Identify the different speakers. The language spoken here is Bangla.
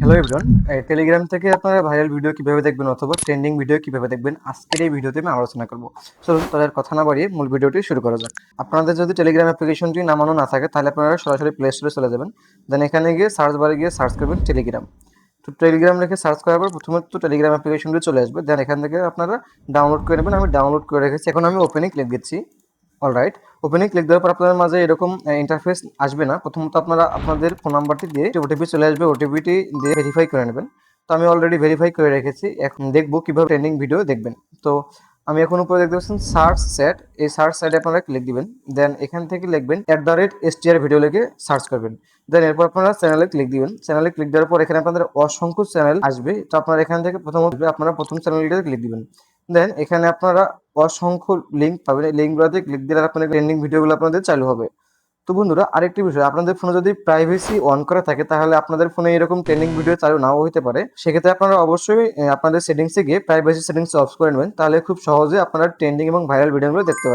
Speaker 1: হ্যালো এভরিওয়ান, টেলিগ্রাম থেকে আপনারা ভাইরাল ভিডিও কিভাবে দেখবেন অথবা ট্রেন্ডিং ভিডিও কিভাবে দেখবেন আজকের এই ভিডিওতে আমি আলোচনা করব। চলুন তাদের কথা না বাড়িয়ে মূল ভিডিওটি শুরু করা যাক। আপনাদের যদি টেলিগ্রাম অ্যাপ্লিকেশনটি নামানো না থাকে তাহলে আপনারা সরাসরি প্লে স্টোরে চলে যাবেন। দেন এখানে গিয়ে সার্চ বারে গিয়ে সার্চ করবেন টেলিগ্রাম। তো টেলিগ্রাম লিখে সার্চ করার পর প্রথমে তো টেলিগ্রাম অ্যাপ্লিকেশনটি চলে আসবে। দেন এখান থেকে আপনারা ডাউনলোড করে নেবেন। আমি ডাউনলোড করে রেখেছি, এখন আমি ওপেনে ক্লিক দিচ্ছি। অলরাইট, ওপেনে ক্লিক দেওয়ার পর আপনাদের মাঝে এরকম ইন্টারফেস আসবে না। প্রথমত আপনারা আপনাদের ফোন নাম্বারটি দিয়ে ওটিপি চলে আসবে, ওটিপিটি দিয়ে ভেরিফাই করে নেবেন। তো আমি অলরেডি ভেরিফাই করে রেখেছি, এখন দেখবো কিভাবে ট্রেন্ডিং ভিডিও দেখবেন। তো আমি এখন উপরে দেখতে পাচ্ছেন সার্চ সেট, এই সার্চ সেটে আপনারা ক্লিক দিবেন। দেন এখান থেকে লিখবেন @STR ভিডিও লিখে সার্চ করবেন। দেন এরপর আপনারা চ্যানেলে ক্লিক দিবেন। চ্যানেলে ক্লিক দেওয়ার পর এখানে আপনাদের অসংখ্য চ্যানেল আসবে। তো আপনারা এখান থেকে আপনারা প্রথম চ্যানেলটিতে ক্লিক দিবেন। দেন এখানে আপনারা অসংখ্য লিঙ্ক পাবেন। এই লিঙ্কগুলোতে ক্লিক দিলে আপনাদের ট্রেন্ডিং ভিডিওগুলো আপনাদের চালু হবে। তো বন্ধুরা, আরেকটি বিষয়, আপনাদের ফোনে যদি প্রাইভেসি অন করা থাকে তাহলে আপনাদের ফোনে এরকম ট্রেন্ডিং ভিডিও চালু নাও হতে পারে। সেক্ষেত্রে আপনারা অবশ্যই আপনাদের সেটিংসে গিয়ে প্রাইভেসি সেটিংস অফ করে নেবেন, তাহলে খুব সহজে আপনারা ট্রেন্ডিং এবং ভাইরাল ভিডিওগুলো দেখতে পারবেন।